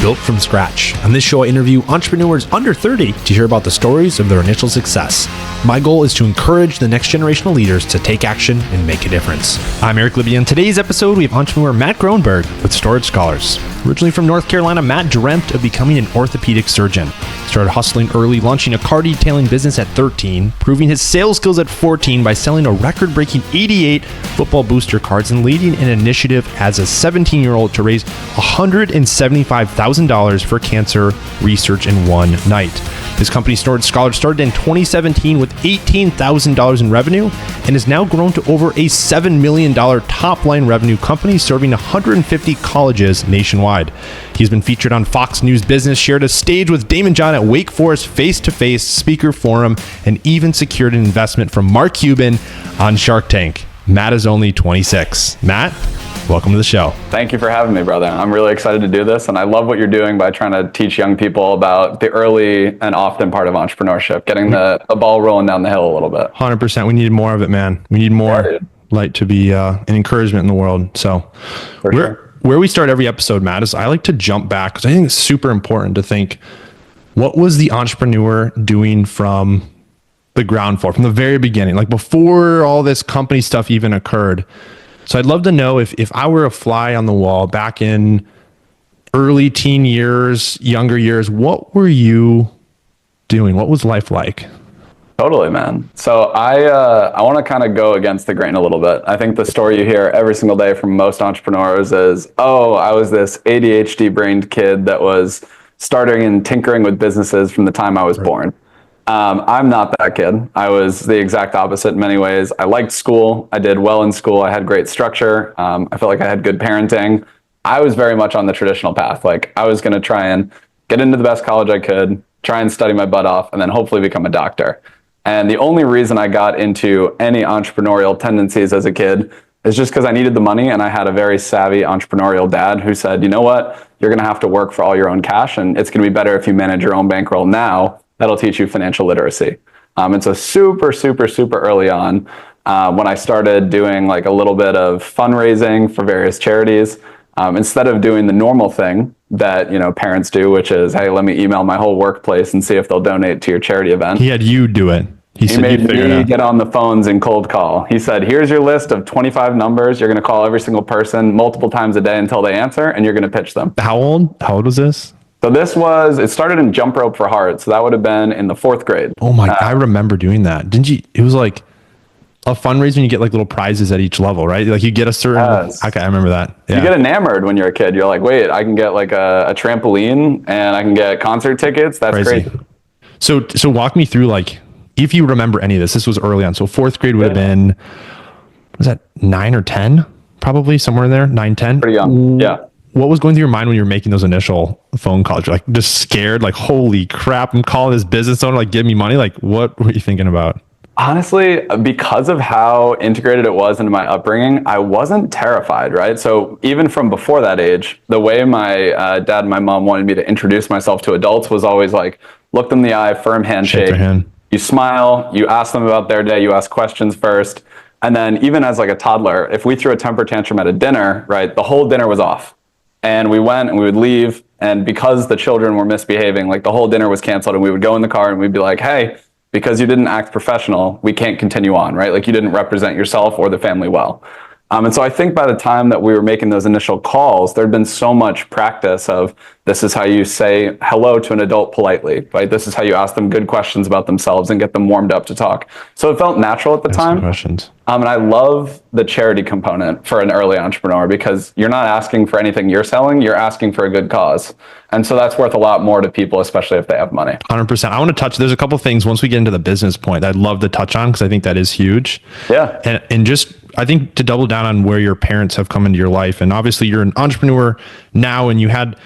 built from scratch. On this show, I interview entrepreneurs under 30 to hear about the stories of their initial success. My goal is to encourage the next generation of leaders to take action and make a difference. I'm Eric Libby. On today's episode, we have entrepreneur Matt Gronberg with Storage Scholars. Originally from North Carolina, Matt dreamt of becoming an orthopedic surgeon. Started hustling early, launching a car detailing business at 13, proving his sales skills at 14 by selling a record-breaking 88 football booster cards and leading an initiative as a 17-year-old to raise $175,000 for cancer research in one night. His company, Storage Scholars, started in 2017 with $18,000 in revenue and has now grown to over a $7 million top-line revenue company serving 150 colleges nationwide. He's been featured on Fox News Business, shared a stage with Daymond John at Wake Forest face-to-face speaker forum, and even secured an investment from Mark Cuban on Shark Tank. Matt is only 26. Matt, welcome to the show. Thank you for having me, brother. I'm really excited to do this, and I love what you're doing by trying to teach young people about the early and often part of entrepreneurship, getting the ball rolling down the hill a little bit. 100%. We need more of it, man. We need more light to be an encouragement in the world. So where we start every episode, Matt, is I like to jump back because I think it's super important to think, what was the entrepreneur doing from the ground floor, from the very beginning, like before all this company stuff even occurred? So I'd love to know if I were a fly on the wall back in early teen years, younger years, what were you doing? What was life like? Totally, man. So I want to kind of go against the grain a little bit. I think the story you hear every single day from most entrepreneurs is, oh, I was this ADHD-brained kid that was starting and tinkering with businesses from the time I was born. I'm not that kid. I was the exact opposite in many ways. I liked school. I did well in school. I had great structure. I felt like I had good parenting. I was very much on the traditional path. Like, I was going to try and get into the best college I could, try and study my butt off, and then hopefully become a doctor. And the only reason I got into any entrepreneurial tendencies as a kid is just because I needed the money, and I had a very savvy entrepreneurial dad who said, you know what, you're going to have to work for all your own cash, and it's going to be better if you manage your own bankroll now. That'll teach you financial literacy. And so super early on, when I started doing like a little bit of fundraising for various charities, instead of doing the normal thing that, you know, parents do, which is, hey, let me email my whole workplace and see if they'll donate to your charity event. He had you do it. He made me get on the phones and cold call. He said, here's your list of 25 numbers. You're going to call every single person multiple times a day until they answer, and you're going to pitch them. How old was this? So it started in Jump Rope for Heart. So that would have been in the 4th grade. Oh my, I remember doing that. Didn't you? It was like a fundraiser, and you get like little prizes at each level, right? Like you get a certain, okay, I remember that. Yeah. You get enamored when you're a kid. You're like, wait, I can get like a trampoline and I can get concert tickets. That's crazy. So walk me through, like, if you remember any of this. This was early on. So 4th grade would have been, was that 9 or 10? Probably somewhere in there, 9, 10. Pretty young, yeah. What was going through your mind when you were making those initial phone calls? You're like just scared, like, holy crap, I'm calling this business owner, like, give me money. Like, what were you thinking about? Honestly, because of how integrated it was into my upbringing, I wasn't terrified, right? So even from before that age, the way my dad and my mom wanted me to introduce myself to adults was always like, look them in the eye, firm handshake. Shake their hand. You smile, you ask them about their day, you ask questions first. And then even as like a toddler, if we threw a temper tantrum at a dinner, right, the whole dinner was off. And we went and we would leave. And because the children were misbehaving, like the whole dinner was canceled, and we would go in the car and we'd be like, hey, because you didn't act professional, we can't continue on, right? Like you didn't represent yourself or the family well. And so I think by the time that we were making those initial calls, there'd been so much practice of, this is how you say hello to an adult politely, right? This is how you ask them good questions about themselves and get them warmed up to talk. So it felt natural at the time. Questions. And I love the charity component for an early entrepreneur, because you're not asking for anything you're selling, you're asking for a good cause. And so that's worth a lot more to people, especially if they have money. 100%. I want to touch, there's a couple of things once we get into the business point that I'd love to touch on, because I think that is huge. Yeah. And just, I think to double down on where your parents have come into your life. And obviously you're an entrepreneur now, and you had,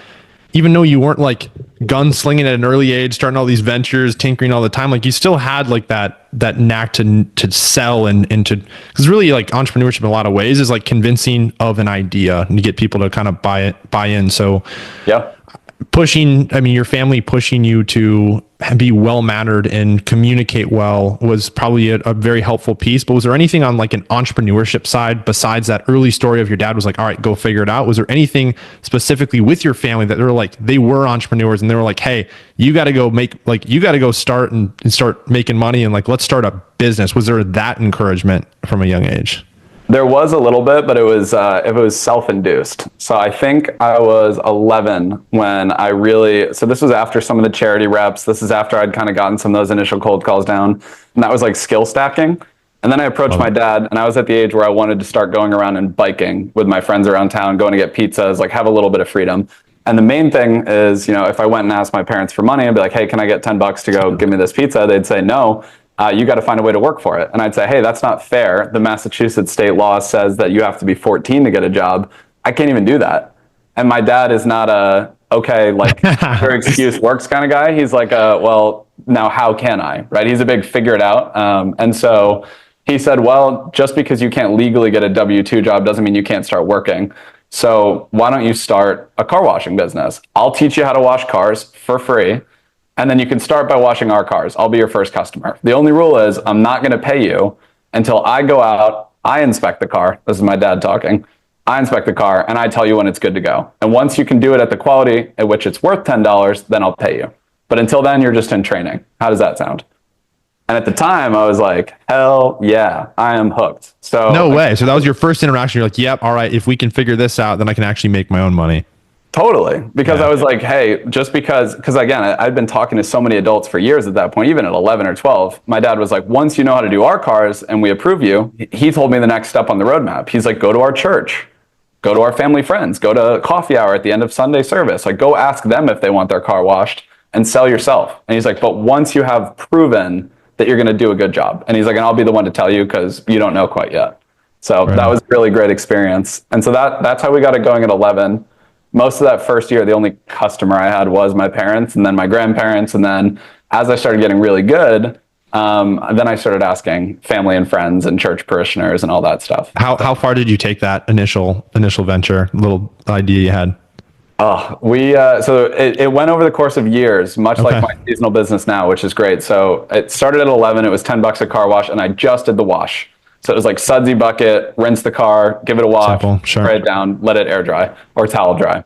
even though you weren't like gunslinging at an early age, starting all these ventures, tinkering all the time, like you still had like that knack to sell and to, because really like entrepreneurship in a lot of ways is like convincing of an idea and to get people to kind of buy in. So yeah, your family pushing you to be well mannered and communicate well was probably a very helpful piece. But was there anything on like an entrepreneurship side besides that early story of your dad was like, all right, go figure it out? Was there anything specifically with your family that they were entrepreneurs and they were like, hey, you got to go start and start making money and like, let's start a business? Was there that encouragement from a young age? There was a little bit, but it was self-induced. So I think I was 11 when so this was after some of the charity reps. This is after I'd kind of gotten some of those initial cold calls down, and that was like skill stacking. And then I approached my dad, and I was at the age where I wanted to start going around and biking with my friends around town, going to get pizzas, like have a little bit of freedom. And the main thing is, if I went and asked my parents for money, I'd be like, hey, can I get $10 to go give me this pizza? They'd say no. You got to find a way to work for it. And I'd say, hey, that's not fair. The Massachusetts state law says that you have to be 14 to get a job. I can't even do that. And my dad is not your excuse works kind of guy. He's like, well, now how can I, right? He's a big figure it out. And so he said, well, just because you can't legally get a W-2 job doesn't mean you can't start working. So why don't you start a car washing business? I'll teach you how to wash cars for free. And then you can start by washing our cars. I'll be your first customer. The only rule is I'm not going to pay you until I go out, I inspect the car. This is my dad talking. I inspect the car and I tell you when it's good to go. And once you can do it at the quality at which it's worth $10, then I'll pay you. But until then, you're just in training. How does that sound? And at the time, I was like, hell yeah, I am hooked. So no way. So that was your first interaction. You're like, yep, all right, if we can figure this out, then I can actually make my own money. Totally. Because I was like, hey, just because again, I'd been talking to so many adults for years at that point, even at 11 or 12, my dad was like, once you know how to do our cars and we approve you, he told me the next step on the roadmap. He's like, go to our church, go to our family friends, go to coffee hour at the end of Sunday service. Like, go ask them if they want their car washed and sell yourself. And he's like, but once you have proven that you're going to do a good job. And he's like, and I'll be the one to tell you because you don't know quite yet. So that was a really great experience. And so that's how we got it going at 11. Most of that first year, the only customer I had was my parents and then my grandparents. And then as I started getting really good, then I started asking family and friends and church parishioners and all that stuff. How far did you take that initial venture, little idea you had? Oh, so it went over the course of years, much like my seasonal business now, which is great. So it started at 11. It was $10 a car wash, and I just did the wash. So it was like sudsy bucket, rinse the car, give it a wash, spray it down, let it air dry or towel dry.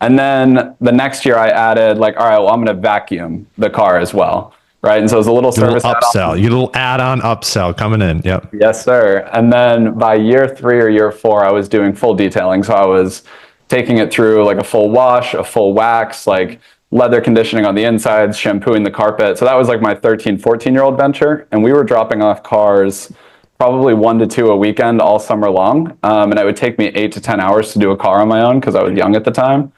And then the next year I added all right, well, I'm going to vacuum the car as well. Right. And so it was a little service upsell, you little add-on upsell coming in. Yep. Yes, sir. And then by year 3 or year 4, I was doing full detailing. So I was taking it through like a full wash, a full wax, like leather conditioning on the insides, shampooing the carpet. So that was like my 13, 14-year-old venture. And we were dropping off cars probably 1 to 2 a weekend all summer long. And it would take me 8 to 10 hours to do a car on my own because I was young at the time.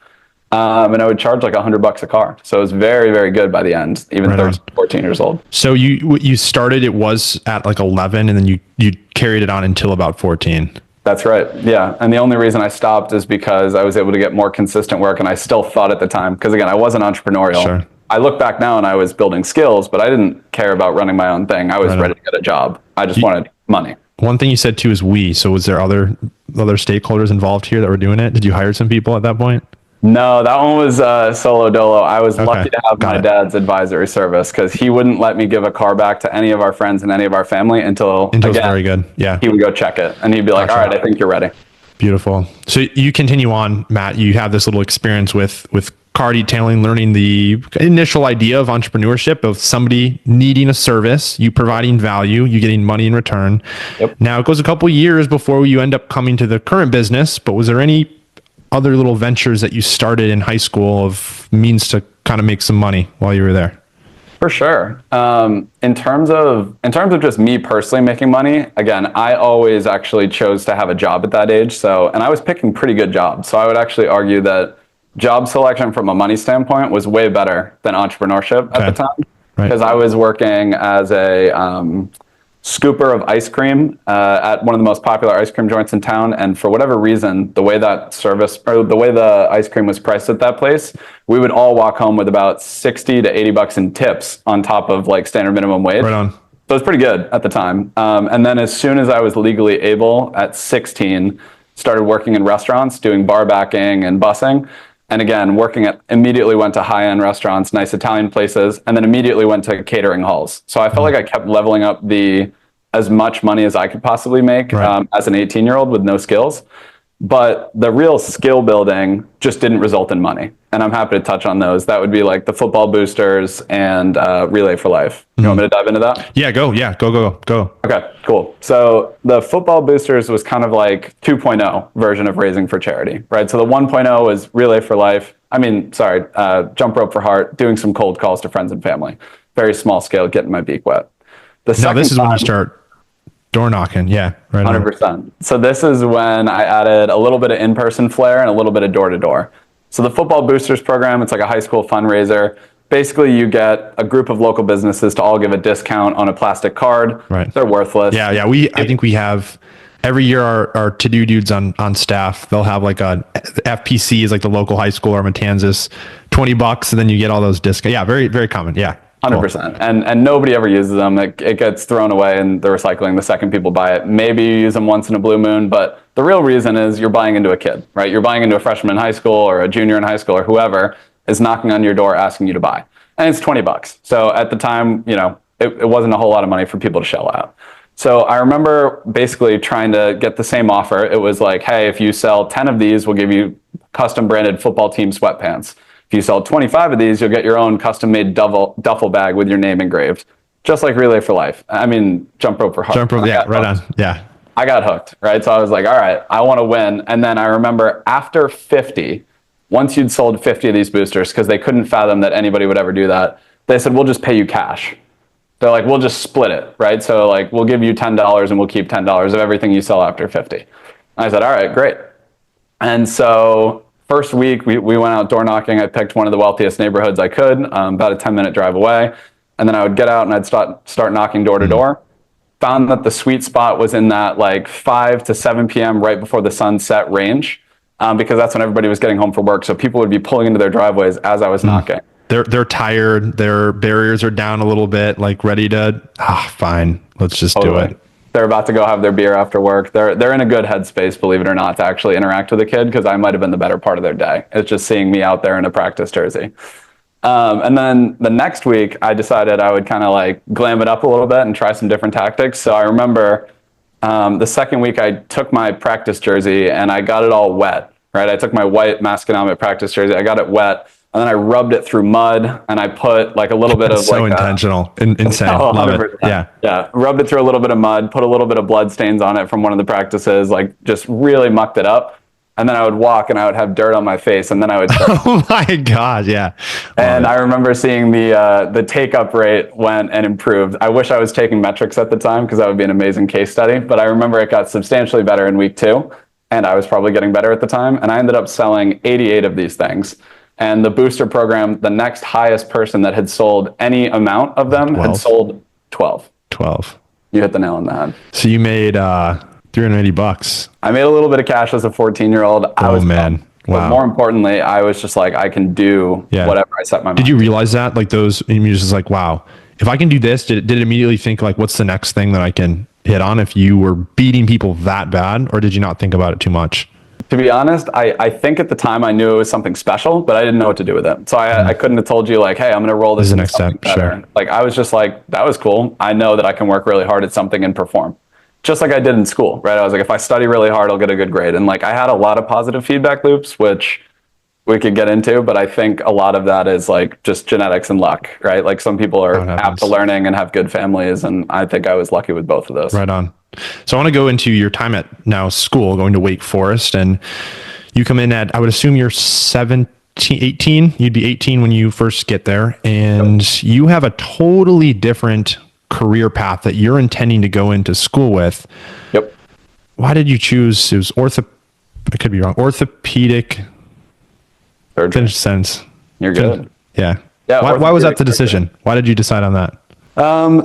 And I would charge like $100 a car. So it was very, very good by the end, even 13, 14 years old. So you started, it was at like 11 and then you carried it on until about 14. That's right. Yeah. And the only reason I stopped is because I was able to get more consistent work. And I still thought at the time, because again, I wasn't entrepreneurial. Sure. I look back now and I was building skills, but I didn't care about running my own thing. I was ready to get a job. I just wanted money. One thing you said too is we. So was there other stakeholders involved here that were doing it? Did you hire some people at that point? No, that one was solo dolo. I was lucky to have my dad's advisory service because he wouldn't let me give a car back to any of our friends and any of our family until it's very good. Yeah. He would go check it and he'd be like, all right, I think you're ready. Beautiful. So you continue on, Matt. You have this little experience with car detailing, learning the initial idea of entrepreneurship, of somebody needing a service, you providing value, you getting money in return. Yep. Now it goes a couple years before you end up coming to the current business, but was there any other little ventures that you started in high school of means to kind of make some money while you were there? For sure. In terms of just me personally making money, again, I always actually chose to have a job at that age. And I was picking pretty good jobs. So I would actually argue that job selection from a money standpoint was way better than entrepreneurship at the time. Because I was working as a scooper of ice cream at one of the most popular ice cream joints in town. And for whatever reason, the way that service or the way the ice cream was priced at that place, we would all walk home with about 60 to 80 bucks in tips on top of like standard minimum wage. Right on. So it was pretty good at the time. And then as soon as I was legally able at 16, started working in restaurants, doing bar backing and bussing. And again, immediately went to high-end restaurants, nice Italian places, and then immediately went to catering halls. So I felt like I kept leveling up as much money as I could possibly make as an 18-year-old with no skills. But the real skill building just didn't result in money. And I'm happy to touch on those. That would be like the football boosters and Relay for Life. You want me to dive into that? Yeah, go. Okay, cool. So the football boosters was kind of like 2.0 version of raising for charity, right? So the 1.0 was Relay for Life. Jump Rope for Heart, doing some cold calls to friends and family. Very small scale, getting my beak wet. This is when you start door knocking. Yeah, right. 100%. So this is when I added a little bit of in-person flair and a little bit of door-to-door. So the Football Boosters program, it's like a high school fundraiser. Basically, you get a group of local businesses to all give a discount on a plastic card. Right. They're worthless. Yeah. I think we have every year our to-do dudes on staff, they'll have like the FPC is like the local high school or Matanzas, $20, and then you get all those discounts. Yeah, very, very common. Yeah. 100%. And nobody ever uses them. It gets thrown away in the recycling the second people buy it. Maybe you use them once in a blue moon, but the real reason is you're buying into a kid, right? You're buying into a freshman in high school or a junior in high school or whoever is knocking on your door asking you to buy. And it's $20. So at the time, it wasn't a whole lot of money for people to shell out. So I remember basically trying to get the same offer. It was like, hey, if you sell 10 of these, we'll give you custom branded football team sweatpants. If you sell 25 of these, you'll get your own custom-made duffel bag with your name engraved, just like Relay for Life. Jump Rope for Heart. Jump Rope, yeah, right on, yeah. I got hooked, right? So I was like, all right, I want to win. And then I remember after 50, once you'd sold 50 of these boosters, because they couldn't fathom that anybody would ever do that, they said, we'll just pay you cash. They're like, we'll just split it, right? So like, we'll give you $10 and we'll keep $10 of everything you sell after 50. And I said, all right, great. And so first week, we went out door knocking. I picked one of the wealthiest neighborhoods I could, about a 10-minute drive away. And then I would get out and I'd start knocking door to door. Found that the sweet spot was in that like 5 to 7 p.m. right before the sun set range, because that's when everybody was getting home from work. So people would be pulling into their driveways as I was knocking. They're tired. Their barriers are down a little bit, like ready to, fine, let's just do it. They're about to go have their beer after work. They're in a good headspace, believe it or not, to actually interact with a kid, because I might have been the better part of their day. It's just seeing me out there in a practice jersey. And then the next week, I decided I would kind of like glam it up a little bit and try some different tactics. So I remember the second week, I took my practice jersey and I got it all wet, right? I took my white Masconomic practice jersey, I got it wet, and then I rubbed it through mud and I put like a little bit of so like intentional, insane. Love it. Yeah. Rubbed it through a little bit of mud, put a little bit of blood stains on it from one of the practices, like just really mucked it up. And then I would walk and I would have dirt on my face, and then I would start. Oh my God. Yeah. And I remember seeing the take up rate went and improved. I wish I was taking metrics at the time, because that would be an amazing case study. But I remember it got substantially better in week 2, and I was probably getting better at the time. And I ended up selling 88 of these things. And the booster program, the next highest person that had sold any amount of them 12. had sold 12. 12. You hit the nail on the head. So you made $380. I made a little bit of cash as a 14-year-old. Oh man. Wow. But more importantly, I was just like, I can do whatever I set my mind. Did you realize that? Like those, and you're just like, wow, if I can do this, did it immediately think like, what's the next thing that I can hit on if you were beating people that bad? Or did you not think about it too much? To be honest, I think at the time I knew it was something special, but I didn't know what to do with it. So I couldn't have told you like, hey, I'm going to roll this is the next step. Better. Sure. Like I was just like, that was cool. I know that I can work really hard at something and perform. Just like I did in school, right? I was like, if I study really hard, I'll get a good grade. And like I had a lot of positive feedback loops, which we could get into, but I think a lot of that is like just genetics and luck, right? Like some people are apt to learning and have good families, and I think I was lucky with both of those. Right on. So I want to go into your time at now school, going to Wake Forest, and you come in at, I would assume you're 18, you'd be 18 when you first get there, and you have a totally different career path that you're intending to go into school with. Yep. Why did you choose, it was I could be wrong, orthopedic. Finish the sentence. You're good. Yeah. Why was that the decision? Why did you decide on that?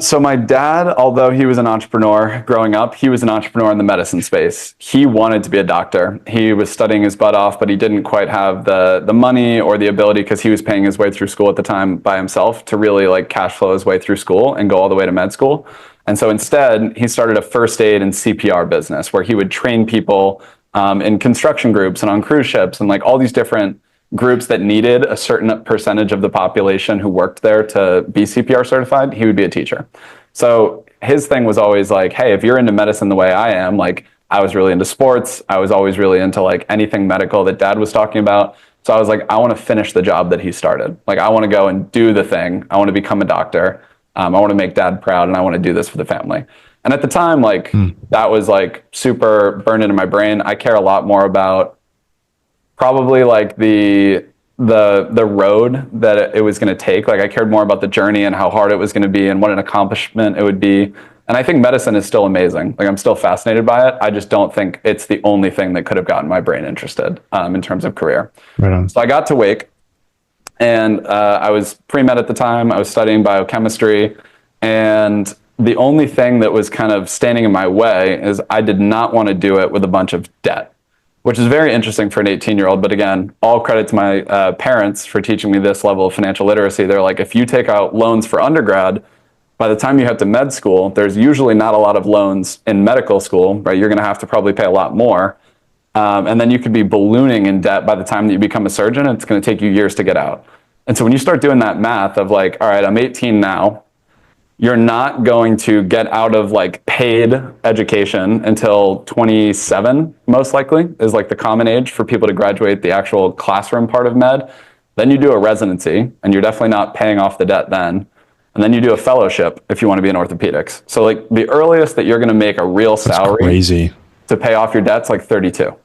So my dad, although he was an entrepreneur growing up, he was an entrepreneur in the medicine space. He wanted to be a doctor. He was studying his butt off, but he didn't quite have the money or the ability, because he was paying his way through school at the time by himself, to really like cash flow his way through school and go all the way to med school. And so instead, he started a first aid and CPR business where he would train people in construction groups and on cruise ships and like all these different groups that needed a certain percentage of the population who worked there to be CPR certified, he would be a teacher. So his thing was always like, hey, if you're into medicine the way I am, like I was really into sports. I was always really into like anything medical that dad was talking about. So I was like, I want to finish the job that he started. Like, I want to go and do the thing. I want to become a doctor. I want to make dad proud, and I want to do this for the family. And at the time, like that was like super burned into my brain. I care a lot more about probably like the road that it was going to take. Like I cared more about the journey and how hard it was going to be and what an accomplishment it would be. And I think medicine is still amazing. Like I'm still fascinated by it. I just don't think it's the only thing that could have gotten my brain interested in terms of career. Right on. So I got to Wake, and I was pre-med at the time. I was studying biochemistry, and the only thing that was kind of standing in my way is I did not want to do it with a bunch of debt, which is very interesting for an 18-year-old. But again, all credit to my parents for teaching me this level of financial literacy. They're like, if you take out loans for undergrad, by the time you head to med school, there's usually not a lot of loans in medical school, right? You're going to have to probably pay a lot more. And then you could be ballooning in debt by the time that you become a surgeon. It's going to take you years to get out. And so when you start doing that math of like, all right, I'm 18 now, you're not going to get out of like paid education until 27, most likely, is like the common age for people to graduate the actual classroom part of med. Then you do a residency, and you're definitely not paying off the debt then. And then you do a fellowship if you want to be in orthopedics. So like the earliest that you're going to make a real salary to pay off your debt's like 32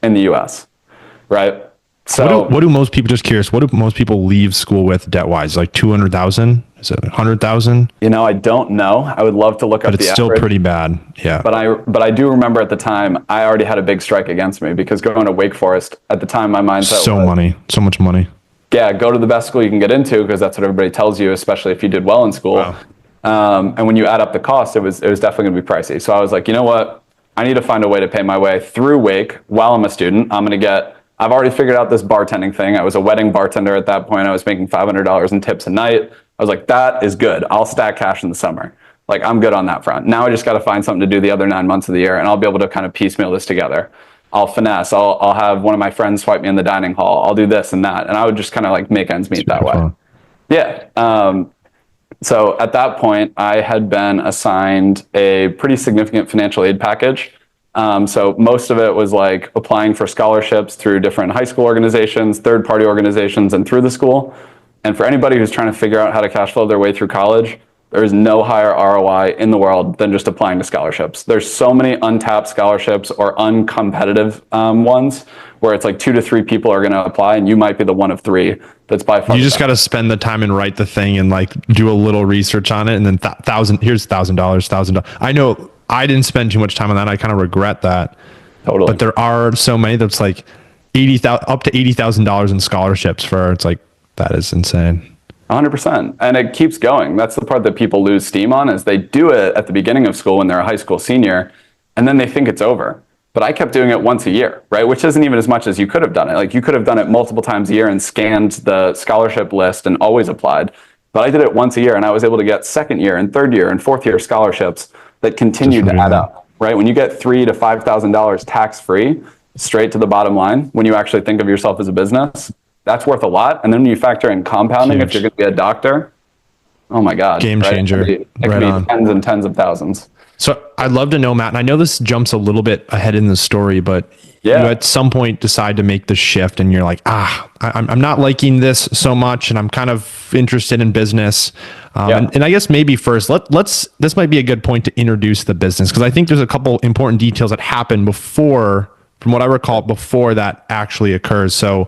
in the US, right? So what do most people, just curious, what do most people leave school with debt wise? Like 200,000? Is it 100,000? You know, I don't know. I would love to look up the average. But it's still pretty bad. Yeah. But I do remember at the time, I already had a big strike against me because going to Wake Forest at the time, my mindset was so much money. Yeah, go to the best school you can get into because that's what everybody tells you, especially if you did well in school. Wow. And when you add up the cost, it was definitely going to be pricey. So I was like, you know what? I need to find a way to pay my way through Wake while I'm a student. I've already figured out this bartending thing. I was a wedding bartender at that point. I was making $500 in tips a night. I was like, that is good. I'll stack cash in the summer. Like, I'm good on that front. Now I just got to find something to do the other 9 months of the year, and I'll be able to kind of piecemeal this together. I'll finesse. I'll have one of my friends swipe me in the dining hall. I'll do this and that. And I would just kind of like make ends meet that way. Fun. Yeah. So at that point, I had been assigned a pretty significant financial aid package. So most of it was like applying for scholarships through different high school organizations, third-party organizations, and through the school. And for anybody who's trying to figure out how to cash flow their way through college, there is no higher ROI in the world than just applying to scholarships. There's so many untapped scholarships or uncompetitive ones where it's like 2 to 3 people are going to apply, and you might be the one of 3 that's by far. You just got to spend the time and write the thing and like do a little research on it, and then here's $1,000. I know I didn't spend too much time on that. I kind of regret that. Totally. But there are so many that's like up to $80,000 in scholarships for. It's like, that is insane. 100%. And it keeps going. That's the part that people lose steam on, is they do it at the beginning of school when they're a high school senior, and then they think it's over. But I kept doing it once a year, right? Which isn't even as much as you could have done it. Like, you could have done it multiple times a year and scanned the scholarship list and always applied. But I did it once a year, and I was able to get second year and third year and fourth year scholarships that continued to add up, right? When you get $3,000 to $5,000 tax-free straight to the bottom line, when you actually think of yourself as a business, that's worth a lot. And then when you factor in compounding, if you're going to be a doctor, oh my God. Game changer. It could be tens and tens of thousands. So I'd love to know, Matt, and I know this jumps a little bit ahead in the story, but you at some point decide to make the shift and you're like, I'm not liking this so much, and I'm kind of interested in business. And I guess maybe first, this might be a good point to introduce the business, because I think there's a couple important details that happen before, from what I recall, before that actually occurs. So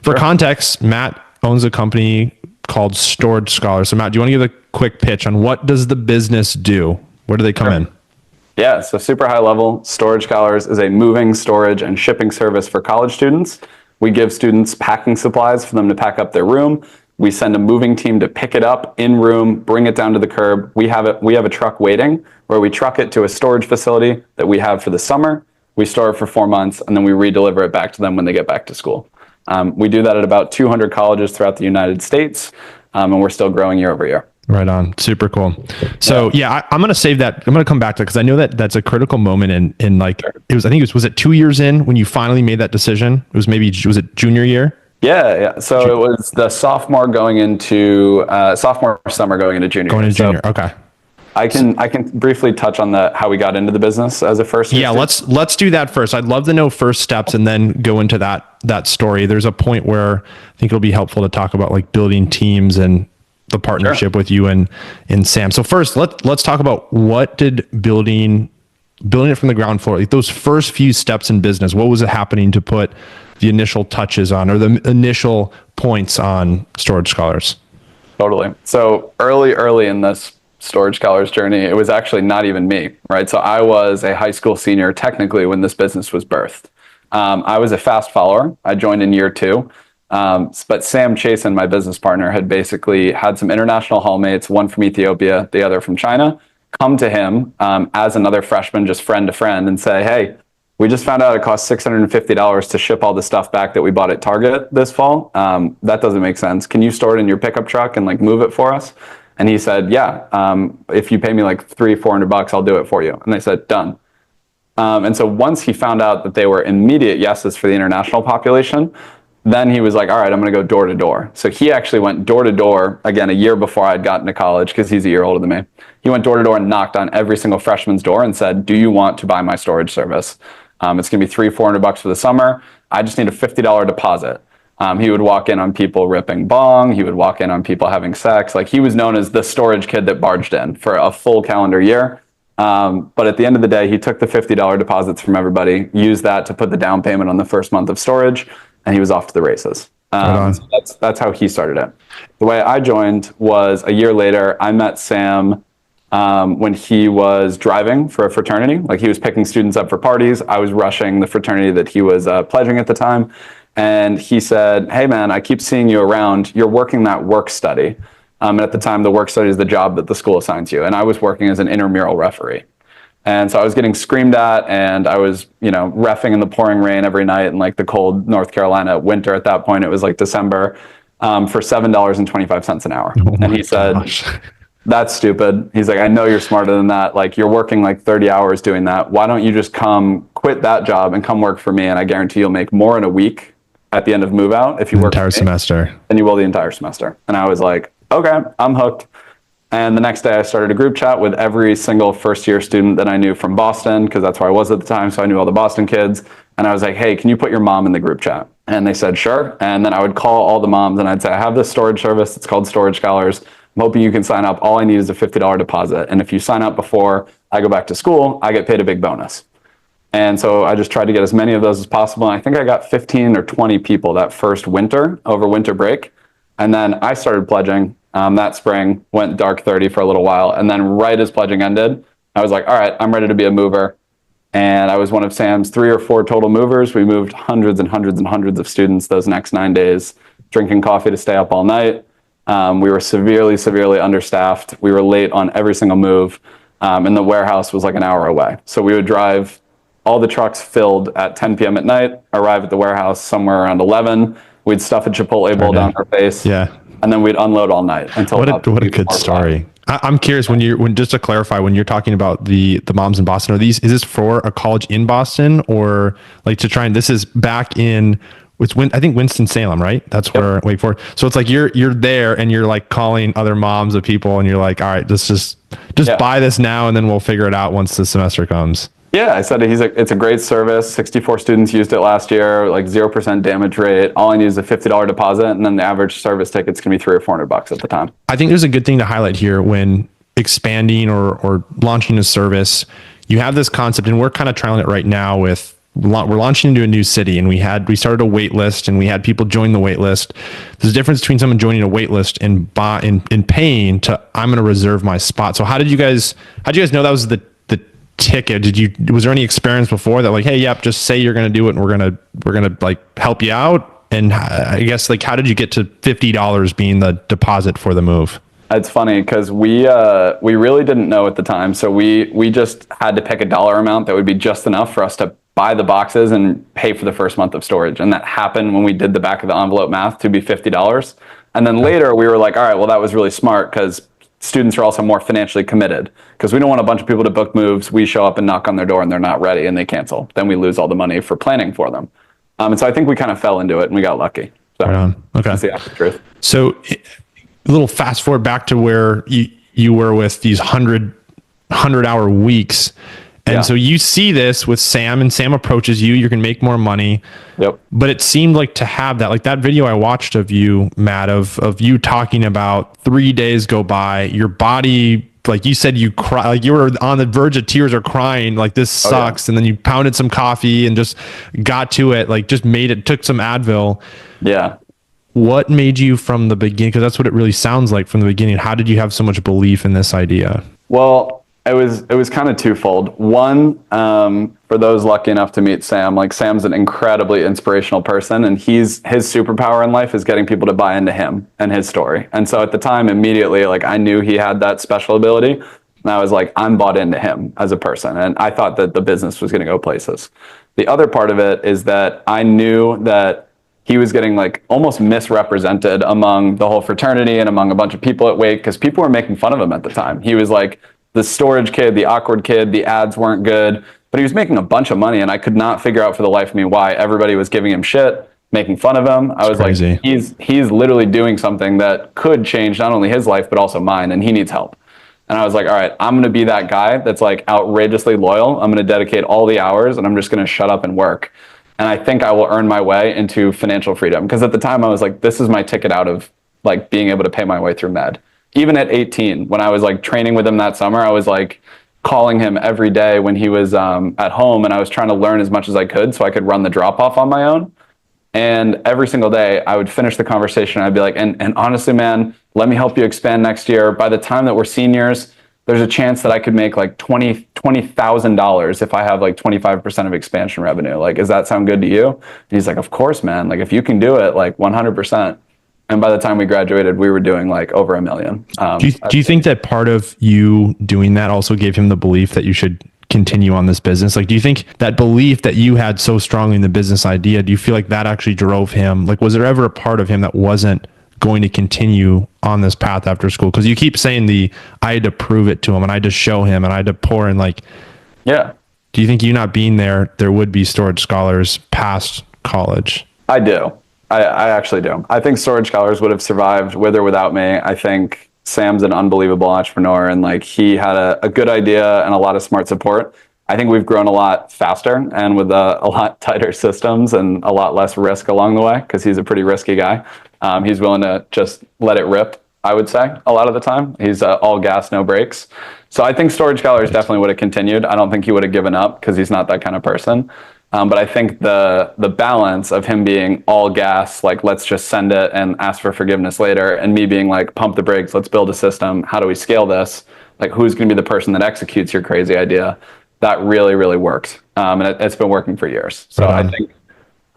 for context, Matt owns a company called Storage Scholars. So Matt, do you want to give a quick pitch on what does the business do? Where do they come in? Yeah, so super high level, Storage Scholars is a moving, storage, and shipping service for college students. We give students packing supplies for them to pack up their room. We send a moving team to pick it up in room, bring it down to the curb. We have a truck waiting where we truck it to a storage facility that we have for the summer. We store it for 4 months, and then we redeliver it back to them when they get back to school. We do that at about 200 colleges throughout the United States, and we're still growing year over year. Right on. Super cool. So I'm going to save that. I'm going to come back to it because I know that that's a critical moment in like, was it 2 years in when you finally made that decision? Was it junior year? Yeah. So it was the sophomore sophomore summer going into junior. Going year. into junior. Okay. I can briefly touch on how we got into the business as a first year. Yeah, student. let's do that first. I'd love to know first steps and then go into that story. There's a point where I think it'll be helpful to talk about like building teams and the partnership with you and Sam. So first, let's talk about what did building it from the ground floor, like those first few steps in business. What was it happening to put the initial touches on, or the initial points on Storage Scholars? Totally. So early in this Storage Scholars journey, it was actually not even me, right? So I was a high school senior technically when this business was birthed. I was a fast follower. I joined in year 2. But Sam Chasen, my business partner, had basically had some international hallmates, one from Ethiopia, the other from China, come to him as another freshman, just friend to friend, and say, hey, we just found out it costs $650 to ship all the stuff back that we bought at Target this fall. That doesn't make sense. Can you store it in your pickup truck and like move it for us? And he said, yeah, if you pay me like $300-400, I'll do it for you. And they said, done. And so once he found out that they were immediate yeses for the international population, then he was like, all right, I'm going to go door to door. So he actually went door to door, again, a year before I'd gotten to college, because he's a year older than me. He went door to door and knocked on every single freshman's door and said, do you want to buy my storage service? It's going to be $300-400 for the summer. I just need a $50 deposit. He would walk in on people ripping bong. He would walk in on people having sex. Like, he was known as the storage kid that barged in for a full calendar year. But at the end of the day, he took the $50 deposits from everybody, used that to put the down payment on the first month of storage, and he was off to the races. So that's how he started it. The way I joined was a year later. I met Sam when he was driving for a fraternity. Like, he was picking students up for parties. I was rushing the fraternity that he was pledging at the time. And he said, hey, man, I keep seeing you around. You're working that work study. And at the time, the work study is the job that the school assigns you. And I was working as an intramural referee. And so I was getting screamed at, and I was, reffing in the pouring rain every night in like the cold North Carolina winter. At that point, it was like December, for $7.25 an hour. And he said, that's stupid. He's like, I know you're smarter than that. Like, you're working like 30 hours doing that. Why don't you just quit that job and come work for me? And I guarantee you'll make more in a week at the end of move out if you work entire semester than you will the entire semester. And I was like, okay, I'm hooked. And the next day I started a group chat with every single first year student that I knew from Boston, because that's where I was at the time. So I knew all the Boston kids. And I was like, hey, can you put your mom in the group chat? And they said, sure. And then I would call all the moms and I'd say, I have this storage service. It's called Storage Scholars. I'm hoping you can sign up. All I need is a $50 deposit. And if you sign up before I go back to school, I get paid a big bonus. And so I just tried to get as many of those as possible. And I think I got 15 or 20 people that first winter, over winter break. And then I started pledging that spring, went dark 30 for a little while. And then right as pledging ended, I was like, all right, I'm ready to be a mover. And I was one of Sam's 3 or 4 total movers. We moved hundreds and hundreds and hundreds of students those next 9 days, drinking coffee to stay up all night. We were severely understaffed. We were late on every single move. And the warehouse was like an hour away. So we would drive all the trucks filled at 10 p.m. at night, arrive at the warehouse somewhere around 11. We'd stuff a Chipotle bowl down our face. Yeah. And then we'd unload all night until what a good story. I'm curious, when just to clarify, when you're talking about the moms in Boston, is this for a college in Boston, or like to try and, this is back in, I think Winston-Salem, right? That's where Wake Forest. So it's like you're there and you're like calling other moms of people and you're like, all right, let's just buy this now and then we'll figure it out once the semester comes. Yeah, I said it's a great service. 64 students used it last year, like 0% damage rate. All I need is a $50 deposit, and then the average service ticket's gonna be $300 or $400 at the time. I think there's a good thing to highlight here when expanding or launching a service. You have this concept, and we're kind of trialing it right now with, we're launching into a new city, and we started a wait list, and we had people join the wait list. There's a difference between someone joining a wait list and paying to, I'm going to reserve my spot. So how did you guys know that was the ticket? Was there any experience before that, like, hey, yep, just say you're going to do it and we're going to like help you out? And I guess, like, how did you get to $50 being the deposit for the move? It's funny because we really didn't know at the time. So we just had to pick a dollar amount that would be just enough for us to buy the boxes and pay for the first month of storage. And that happened when we did the back of the envelope math to be $50. And then later we were like, all right, well, that was really smart because students are also more financially committed, because we don't want a bunch of people to book moves. We show up and knock on their door and they're not ready and they cancel. Then we lose all the money for planning for them. And so I think we kind of fell into it and we got lucky. So Right on. Okay. that's the actual truth. So a little fast forward back to where you were with these 100-hour weeks. And so you see this with Sam, and Sam approaches you, you can make more money. Yep. But it seemed like to have that, like that video I watched of you, Matt, of you talking about 3 days go by, your body, like you said, you cry, like you were on the verge of tears or crying, like this sucks. And then you pounded some coffee and just got to it, like just took some Advil. Yeah. What made you from the beginning? Because that's what it really sounds like from the beginning. How did you have so much belief in this idea? Well, it was kind of twofold. One, for those lucky enough to meet Sam, like Sam's an incredibly inspirational person, and his superpower in life is getting people to buy into him and his story. And so at the time, immediately, like I knew he had that special ability, and I was like, I'm bought into him as a person, and I thought that the business was going to go places. The other part of it is that I knew that he was getting like almost misrepresented among the whole fraternity and among a bunch of people at Wake, because people were making fun of him at the time. He was like the storage kid, the awkward kid, the ads weren't good, but he was making a bunch of money, and I could not figure out for the life of me why everybody was giving him shit, making fun of him. I was crazy. like, he's literally doing something that could change not only his life, but also mine, and he needs help. And I was like, all right, I'm going to be that guy that's like outrageously loyal. I'm going to dedicate all the hours, and I'm just going to shut up and work. And I think I will earn my way into financial freedom. Because at the time I was like, this is my ticket out of like being able to pay my way through med. Even at 18, when I was like training with him that summer, I was like calling him every day when he was at home, and I was trying to learn as much as I could so I could run the drop off on my own. And every single day I would finish the conversation. I'd be like, and honestly, man, let me help you expand next year. By the time that we're seniors, there's a chance that I could make like $20,000 if I have like 25% of expansion revenue. Like, does that sound good to you? And he's like, of course, man. Like, if you can do it, like 100%. And by the time we graduated, we were doing like over $1 million. Do you think that part of you doing that also gave him the belief that you should continue on this business? Like, do you think that belief that you had so strongly in the business idea, do you feel like that actually drove him? Like, was there ever a part of him that wasn't going to continue on this path after school? Because you keep saying I had to prove it to him, and I had to show him, and I had to pour in, like, yeah. Do you think you not being there would be storage scholars past college? I do. I actually do. I think storage scholars would have survived with or without me. I think Sam's an unbelievable entrepreneur, and like he had a good idea and a lot of smart support. I think we've grown a lot faster and with a lot tighter systems and a lot less risk along the way, because he's a pretty risky guy. He's willing to just let it rip, I would say, a lot of the time. He's all gas, no brakes. So I think storage scholars definitely would have continued. I don't think he would have given up, because he's not that kind of person. But I think the balance of him being all gas, like let's just send it and ask for forgiveness later, and me being like, pump the brakes, let's build a system. How do we scale this? Like, who's going to be the person that executes your crazy idea? That really, really worked. And it's been working for years. So Right.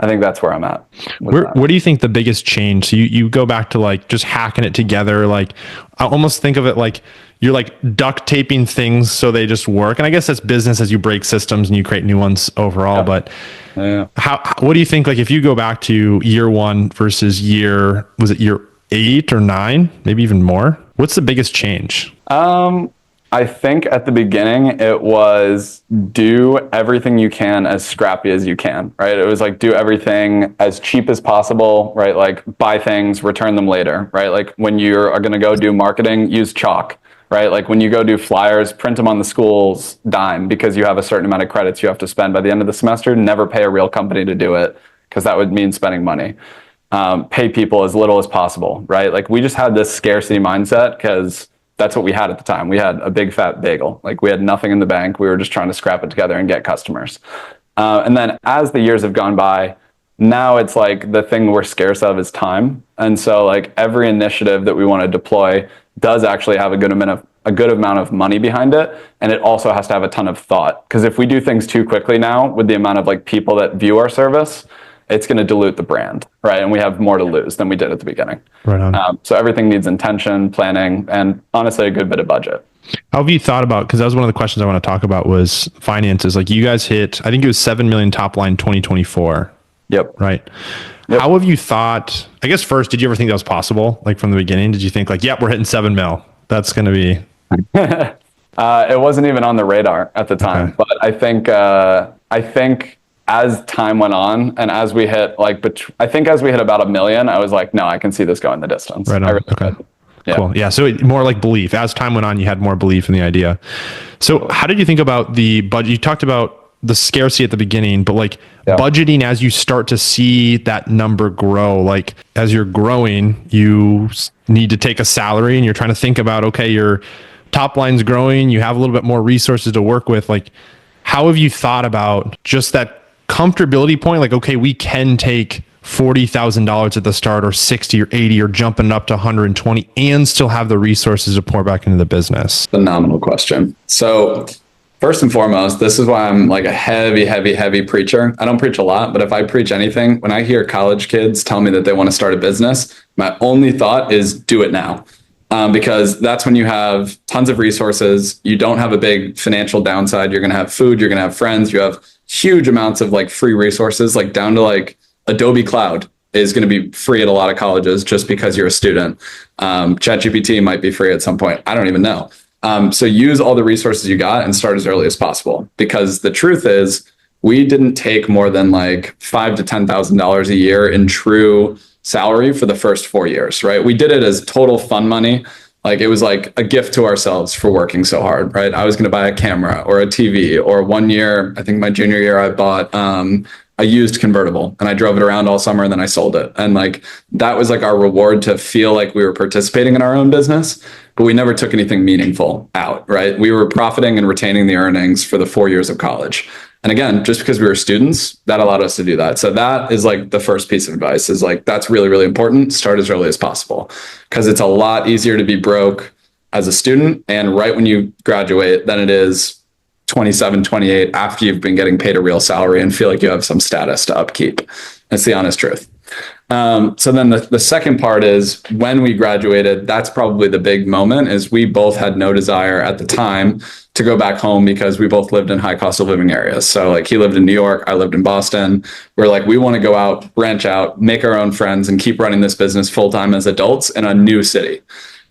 I think that's where I'm at. Where do you think the biggest change? So you go back to like just hacking it together. Like, I almost think of it like you're like duct taping things so they just work. And I guess that's business as you break systems and you create new ones overall. Yeah. But what do you think? Like, if you go back to year one versus year 8 or 9, maybe even more, what's the biggest change? I think at the beginning it was do everything you can as scrappy as you can, right? It was like do everything as cheap as possible, right? Like buy things, return them later, right? Like when you are going to go do marketing, use chalk, right? Like when you go do flyers, print them on the school's dime, because you have a certain amount of credits you have to spend by the end of the semester. Never pay a real company to do it, because that would mean spending money. Pay people as little as possible, right? Like we just had this scarcity mindset because that's what we had at the time. We had a big fat bagel. Like we had nothing in the bank. We were just trying to scrap it together and get customers. And then as the years have gone by, now it's like the thing we're scarce of is time. And so like every initiative that we want to deploy does actually have a good amount of money behind it. And it also has to have a ton of thought. Because if we do things too quickly now with the amount of like people that view our service, it's going to dilute the brand, right? And we have more to lose than we did at the beginning. Right on. So everything needs intention, planning, and honestly, a good bit of budget. How have you thought about, because that was one of the questions I want to talk about, was finances. Like you guys hit, I think it was 7 million top line 2024. Yep. Right. Yep. How have you thought, I guess first, did you ever think that was possible? Like from the beginning, did you think like, yep, we're hitting 7 mil. That's going to be. It wasn't even on the radar at the time, okay. But I think as time went on and as we hit I think as we hit about 1 million, I was like, no, I can see this going the distance. Right on. Okay. Yeah. Cool. Yeah. So more like belief. As time went on, you had more belief in the idea. So how did you think about the budget? You talked about the scarcity at the beginning, but like budgeting as you start to see that number grow, like as you're growing, you need to take a salary and you're trying to think about, okay, your top line's growing, you have a little bit more resources to work with. Like, how have you thought about just that comfortability point? Like, okay, we can take $40,000 at the start or 60 or 80 or jumping it up to 120 and still have the resources to pour back into the business. Phenomenal question. So first and foremost, this is why I'm like a heavy preacher. I don't preach a lot, but if I preach anything, when I hear college kids tell me that they want to start a business, my only thought is do it now. Because that's when you have tons of resources. You don't have a big financial downside. You're going to have food. You're going to have friends. You have huge amounts of like free resources, like down to like Adobe Cloud is going to be free at a lot of colleges just because you're a student. ChatGPT might be free at some point. I don't even know. So use all the resources you got and start as early as possible. Because the truth is, we didn't take more than like $5,000 to $10,000 a year in true salary for the first 4 years, right? We did it as total fun money. Like it was like a gift to ourselves for working so hard, right? I was going to buy a camera or a TV, or 1 year, I think my junior year, I bought a used convertible and I drove it around all summer and then I sold it. And like, that was like our reward to feel like we were participating in our own business, but we never took anything meaningful out, right? We were profiting and retaining the earnings for the 4 years of college. And again, just because we were students, that allowed us to do that. So that is like the first piece of advice is like, that's really, really important. Start as early as possible because it's a lot easier to be broke as a student and right when you graduate than it is 27, 28 after you've been getting paid a real salary and feel like you have some status to upkeep. That's the honest truth. So then the second part is when we graduated, that's probably the big moment is we both had no desire at the time to go back home because we both lived in high cost of living areas. So like he lived in New York, I lived in Boston. We're like, we want to go out, branch out, make our own friends and keep running this business full time as adults in a new city.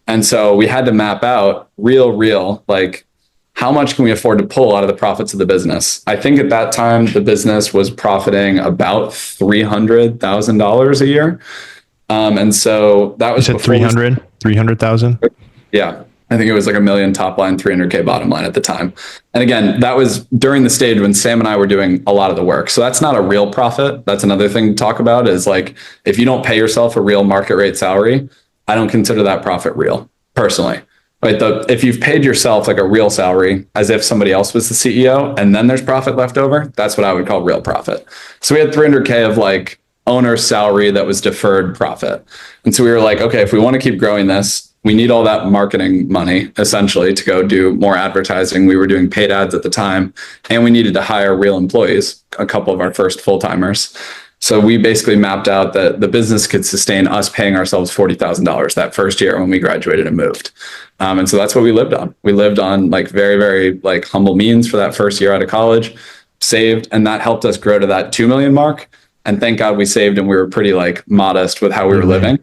And so we had to map out real, like how much can we afford to pull out of the profits of the business? I think at that time, the business was profiting about $300,000 a year. And so that was 300,000. Yeah. I think it was like $1 million top line, 300K bottom line at the time. And again, that was during the stage when Sam and I were doing a lot of the work. So that's not a real profit. That's another thing to talk about is like, if you don't pay yourself a real market rate salary, I don't consider that profit real personally. Right. If you've paid yourself like a real salary as if somebody else was the CEO and then there's profit left over, that's what I would call real profit. So we had 300K of like owner's salary that was deferred profit. And so we were like, okay, if we want to keep growing this, we need all that marketing money essentially to go do more advertising. We were doing paid ads at the time and we needed to hire real employees, a couple of our first full timers. So we basically mapped out that the business could sustain us paying ourselves $40,000 that first year when we graduated and moved. And so that's what we lived on. We lived on like very like humble means for that first year out of college, saved, and that helped us grow to that 2 million mark. And thank God we saved and we were pretty like modest with how we were living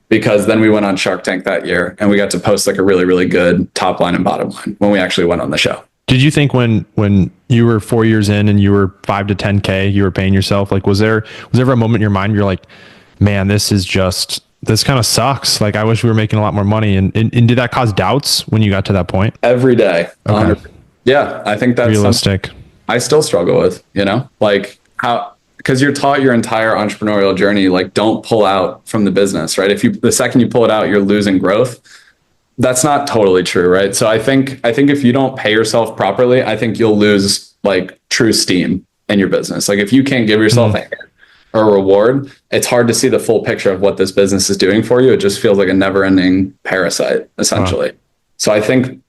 because then we went on Shark Tank that year and we got to post like a really good top line and bottom line when we actually went on the show. Did you think when you were 4 years in and you were 5 to 10K, you were paying yourself? Like, was there ever a moment in your mind where you're like, man, this kind of sucks. Like, I wish we were making a lot more money. And did that cause doubts when you got to that point? Every day. Okay. Yeah, I think that's realistic. I still struggle with, like because you're taught your entire entrepreneurial journey, like don't pull out from the business, right? The second you pull it out, you're losing growth. That's not totally true, right? So I think if you don't pay yourself properly, I think you'll lose like true steam in your business. Like if you can't give yourself a reward, it's hard to see the full picture of what this business is doing for you. It just feels like a never-ending parasite, essentially. Wow. So I think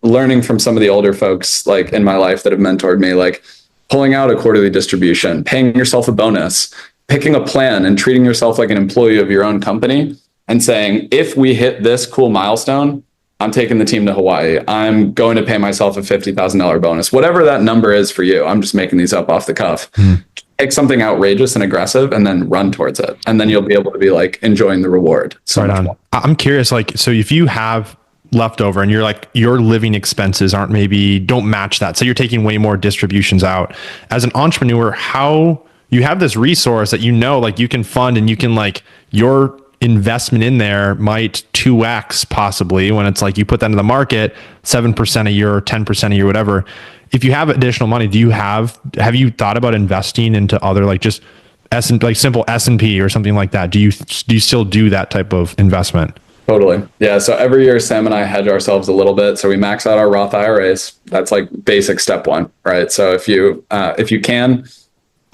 learning from some of the older folks like in my life that have mentored me, like pulling out a quarterly distribution, paying yourself a bonus, picking a plan and treating yourself like an employee of your own company and saying, if we hit this cool milestone, I'm taking the team to Hawaii. I'm going to pay myself a $50,000 bonus, whatever that number is for you. I'm just making these up off the cuff. Pick something outrageous and aggressive and then run towards it. And then you'll be able to be like enjoying the reward. So right on. I'm curious, like, so if you have left over and you're like, your living expenses don't match that. So you're taking way more distributions out. As an entrepreneur, how you have this resource that like you can fund and you can like your investment in there might 2x possibly when it's like you put that in the market 7% a year or 10% a year, whatever. If you have additional money, have you thought about investing into other like just simple S&P or something like that? Do you still do that type of investment? Totally. Yeah. So every year, Sam and I hedge ourselves a little bit. So we max out our Roth IRAs. That's like basic step one, right? So if you can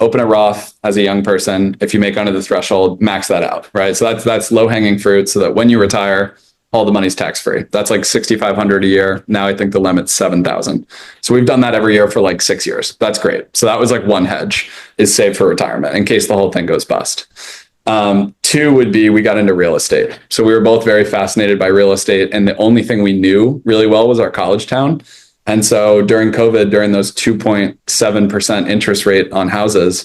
open a Roth as a young person, if you make under the threshold, max that out, right? So that's low hanging fruit, so that when you retire, all the money's tax free. That's like $6,500 a year. Now I think the limit's $7,000. So we've done that every year for like 6 years. That's great. So that was like one hedge, is save for retirement in case the whole thing goes bust. Two would be, we got into real estate. So we were both very fascinated by real estate. And the only thing we knew really well was our college town. And so during COVID, during those 2.7% interest rate on houses,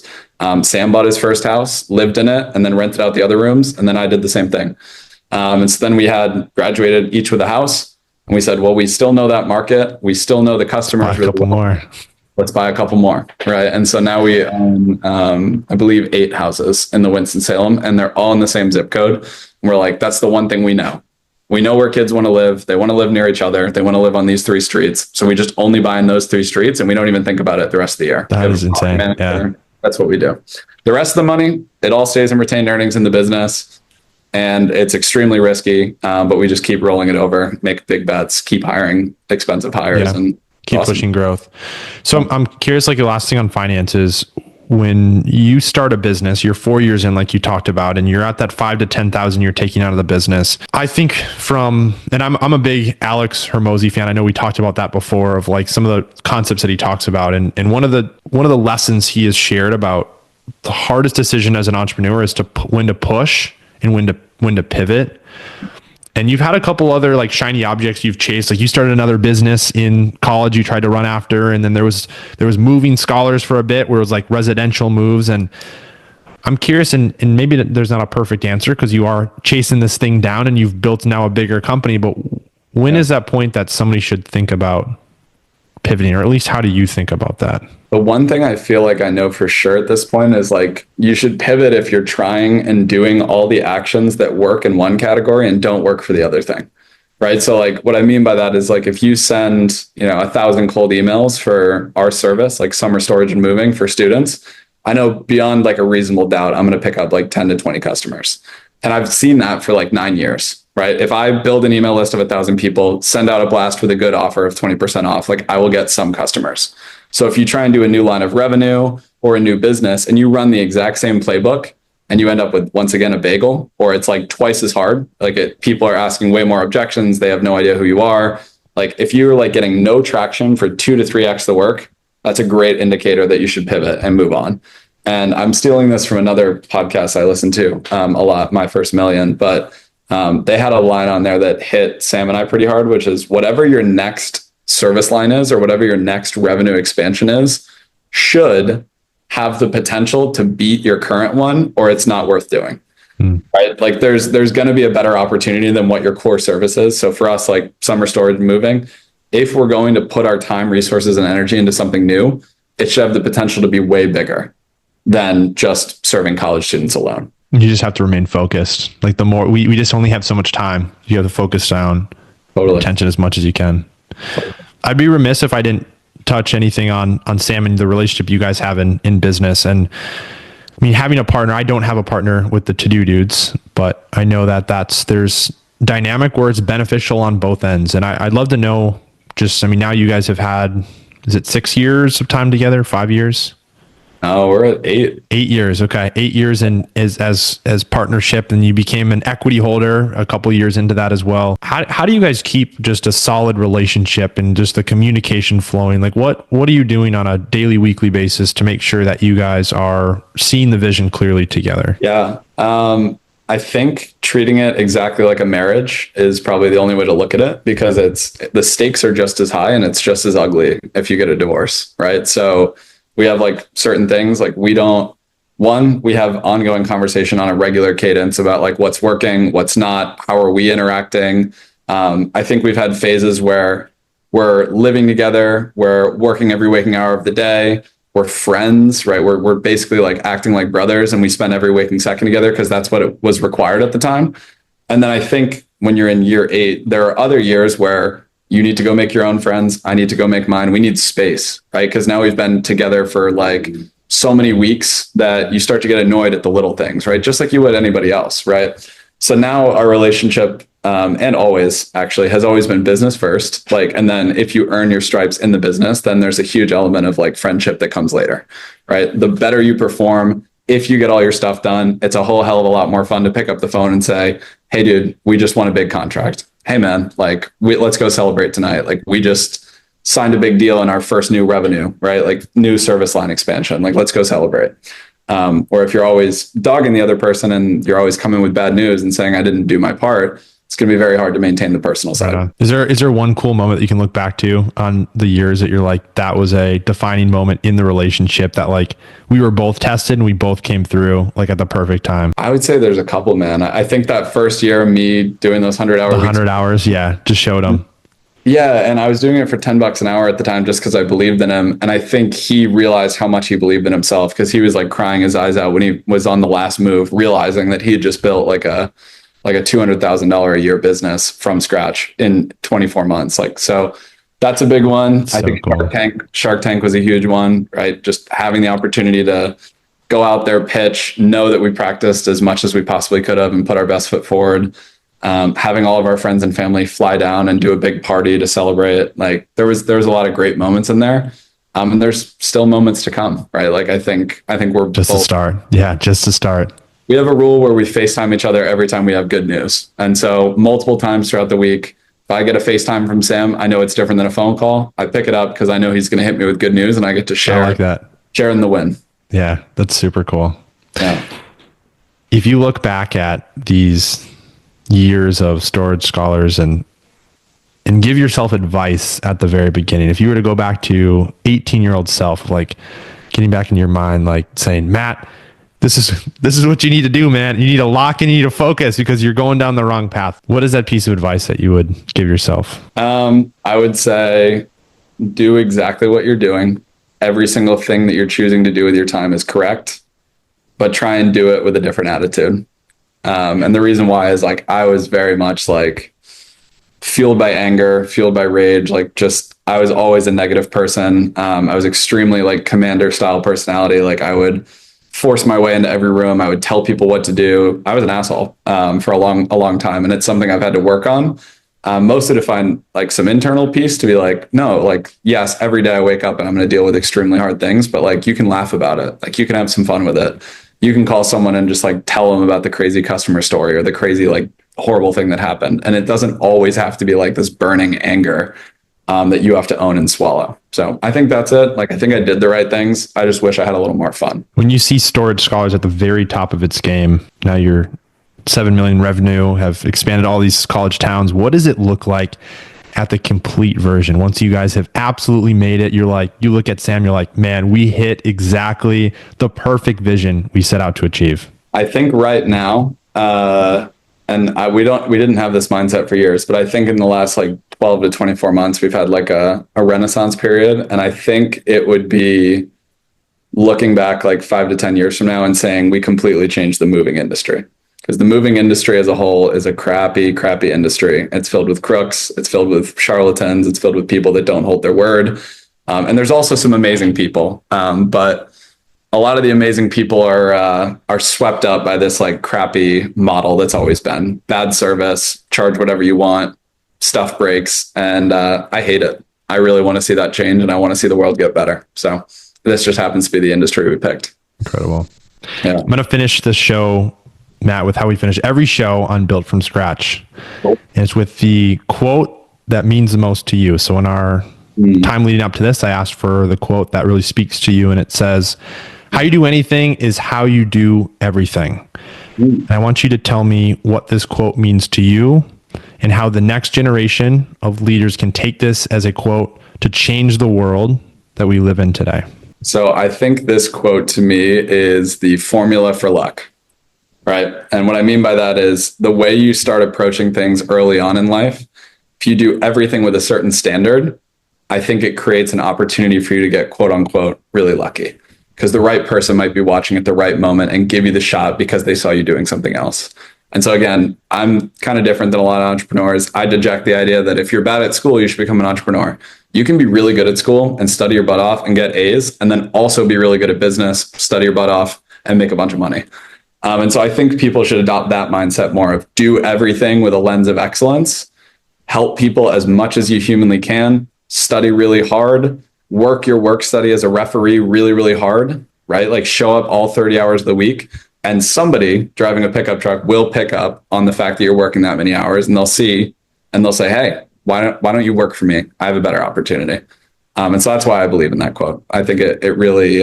Sam bought his first house, lived in it, and then rented out the other rooms. And then I did the same thing. And so then we had graduated each with a house. And we said, well, we still know that market. We still know the customers. A couple more. Let's buy a couple more, right? And so now we own, I believe, 8 houses in the Winston-Salem, and they're all in the same zip code. And we're like, that's the one thing we know. We know where kids want to live. They want to live near each other. They want to live on these 3 streets. So we just only buy in those 3 streets, and we don't even think about it the rest of the year. That is insane. Yeah. That's what we do. The rest of the money, it all stays in retained earnings in the business. And it's extremely risky, but we just keep rolling it over, make big bets, keep hiring expensive hires, and keep pushing growth. So I'm curious, like the last thing on finances, when you start a business, you're 4 years in, like you talked about, and you're at that 5 to 10,000 you're taking out of the business. I think and I'm a big Alex Hormozi fan. I know we talked about that before, of like some of the concepts that he talks about. And one of the lessons he has shared about the hardest decision as an entrepreneur is when to push and when to pivot. And you've had a couple other like shiny objects you've chased. Like you started another business in college you tried to run after, and then there was moving scholars for a bit where it was like residential moves. And I'm curious, and maybe there's not a perfect answer because you are chasing this thing down and you've built now a bigger company, but when is that point that somebody should think about pivoting, or at least how do you think about that? The one thing I feel like I know for sure at this point is like, you should pivot if you're trying and doing all the actions that work in one category and don't work for the other thing, right? So like what I mean by that is like, if you send, 1,000 cold emails for our service, like summer storage and moving for students, I know beyond like a reasonable doubt, I'm going to pick up like 10 to 20 customers. And I've seen that for like 9 years, right? If I build an email list of 1,000 people, send out a blast with a good offer of 20% off, like I will get some customers. So if you try and do a new line of revenue or a new business and you run the exact same playbook and you end up with, once again, a bagel, or it's like twice as hard, people are asking way more objections. They have no idea who you are. Like if you're like getting no traction for 2 to 3x the work, that's a great indicator that you should pivot and move on. And I'm stealing this from another podcast I listen to a lot, My First Million, but they had a line on there that hit Sam and I pretty hard, which is whatever your next service line is or whatever your next revenue expansion is should have the potential to beat your current one, or it's not worth doing. Right? Like there's going to be a better opportunity than what your core service is. So for us, like summer storage and moving, if we're going to put our time, resources, and energy into something new, it should have the potential to be way bigger than just serving college students alone. You just have to remain focused. Like the more we just only have so much time. You have to focus down attention as much as you can. I'd be remiss if I didn't touch anything on Sam and the relationship you guys have in business. And I mean, having a partner, I don't have a partner with the To-Do Dudes, but I know that there's dynamic where it's beneficial on both ends. And I'd love to know now you guys have had, is it 6 years of time together, 5 years? No, we're at 8. 8 years. Okay. 8 years in as partnership, and you became an equity holder a couple of years into that as well. How do you guys keep just a solid relationship and just the communication flowing? Like what are you doing on a daily, weekly basis to make sure that you guys are seeing the vision clearly together? Yeah. I think treating it exactly like a marriage is probably the only way to look at it, because the stakes are just as high and it's just as ugly if you get a divorce, right? So we have like certain things, like we have ongoing conversation on a regular cadence about like what's working, what's not, how are we interacting, I think we've had phases where we're living together, we're working every waking hour of the day, we're friends, right? We're basically like acting like brothers, and we spend every waking second together because that's what it was required at the time. And then I think when you're in year 8, there are other years where you need to go make your own friends. I need to go make mine. We need space, right? Because now we've been together for like so many weeks that you start to get annoyed at the little things, right? Just like you would anybody else, right? So now our relationship, and always actually has always been business first. Like, and then if you earn your stripes in the business, then there's a huge element of like friendship that comes later, right? The better you perform, if you get all your stuff done, it's a whole hell of a lot more fun to pick up the phone and say, hey dude, we just won a big contract. Hey man, like let's go celebrate tonight. Like we just signed a big deal in our first new revenue, right? Like new service line expansion. Like let's go celebrate. Or if you're always dogging the other person and you're always coming with bad news and saying I didn't do my part, it's going to be very hard to maintain the personal side. Right. Is there one cool moment that you can look back to on the years that you're like, that was a defining moment in the relationship that like we were both tested and we both came through like at the perfect time? I would say there's a couple, man. I think that first year of me doing those 100 hours. Yeah. Just showed them. Yeah. And I was doing it for $10 an hour at the time just because I believed in him. And I think he realized how much he believed in himself because he was like crying his eyes out when he was on the last move, realizing that he had just built like a $200,000 a year business from scratch in 24 months. Like, so that's a big one. So I think cool. Shark Tank was a huge one, right? Just having the opportunity to go out there, pitch, know that we practiced as much as we possibly could have and put our best foot forward. Having all of our friends and family fly down and do a big party to celebrate. Like there was a lot of great moments in there. And there's still moments to come, right? Like I think we're just to start. Yeah. Just to start. We have a rule where we FaceTime each other every time we have good news. And so multiple times throughout the week, if I get a FaceTime from Sam, I know it's different than a phone call. I pick it up because I know he's going to hit me with good news and I get to share. I like that. Share in the win. Yeah, that's super cool. Yeah. If you look back at these years of Storage Scholars and give yourself advice at the very beginning, if you were to go back to 18-year-old self, like getting back in your mind, like saying, Matt, this is what you need to do, man. You need to lock in, you need to focus because you're going down the wrong path. What is that piece of advice that you would give yourself? I would say do exactly what you're doing. Every single thing that you're choosing to do with your time is correct, but try and do it with a different attitude. And the reason why is like, I was very much like fueled by anger, fueled by rage. Like just, I was always a negative person. I was extremely like commander style personality. Like I would force my way into every room. I would tell people what to do. I was an asshole for a long time. And it's something I've had to work on. Mostly to find like some internal peace to be like, no, like, yes, every day I wake up and I'm going to deal with extremely hard things, but like you can laugh about it. Like you can have some fun with it. You can call someone and just like tell them about the crazy customer story or the crazy, like horrible thing that happened. And it doesn't always have to be like this burning anger that you have to own and swallow. So I think that's it. Like, I think I did the right things. I just wish I had a little more fun. When you see Storage Scholars at the very top of its game, now you're 7 million revenue, have expanded all these college towns. What does it look like at the complete version? Once you guys have absolutely made it, you're like, you look at Sam, you're like, man, we hit exactly the perfect vision we set out to achieve. I think right now, we didn't have this mindset for years, but I think in the last like 12 to 24 months, we've had like a renaissance period. And I think it would be looking back like 5 to 10 years from now and saying we completely changed the moving industry. Because the moving industry as a whole is a crappy industry. It's filled with crooks. It's filled with charlatans. It's filled with people that don't hold their word. And there's also some amazing people. But a lot of the amazing people are swept up by this like crappy model that's always been bad service, charge whatever you want, stuff breaks. And I hate it. I really want to see that change and I want to see the world get better. So this just happens to be the industry we picked. Incredible. Yeah. I'm going to finish this show, Matt, with how we finish every show on Built from Scratch. Cool. And it's with the quote that means the most to you. So in our time leading up to this, I asked for the quote that really speaks to you. And it says, how you do anything is how you do everything. And I want you to tell me what this quote means to you and how the next generation of leaders can take this as a quote to change the world that we live in today. So I think this quote to me is the formula for luck, right? And what I mean by that is the way you start approaching things early on in life if you do everything with a certain standard, I think it creates an opportunity for you to get quote unquote really lucky, because the right person might be watching at the right moment and give you the shot because they saw you doing something else. And so again, I'm kind of different than a lot of entrepreneurs. I deject the idea that if you're bad at school, you should become an entrepreneur. You can be really good at school and study your butt off and get A's, and then also be really good at business, study your butt off, and make a bunch of money. And so I think people should adopt that mindset more of do everything with a lens of excellence, help people as much as you humanly can, study really hard, work your work study as a referee really, really hard, right? Like show up all 30 hours of the week, and somebody driving a pickup truck will pick up on the fact that you're working that many hours, and they'll see and they'll say, hey, why don't you work for me? I have a better opportunity. And so that's why I believe in that quote. I think it really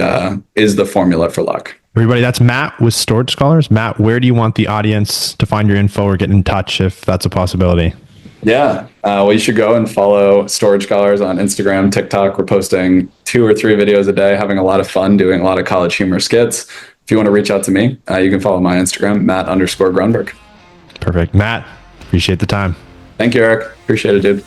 is the formula for luck. Everybody, that's Matt with Storage Scholars. Matt, where do you want the audience to find your info or get in touch if that's a possibility? Yeah. Well, you should go and follow Storage Scholars on Instagram, TikTok. We're posting 2 or 3 videos a day, having a lot of fun, doing a lot of college humor skits. If you want to reach out to me, you can follow my Instagram, Matt_Gronberg. Perfect. Matt, appreciate the time. Thank you, Eric. Appreciate it, dude.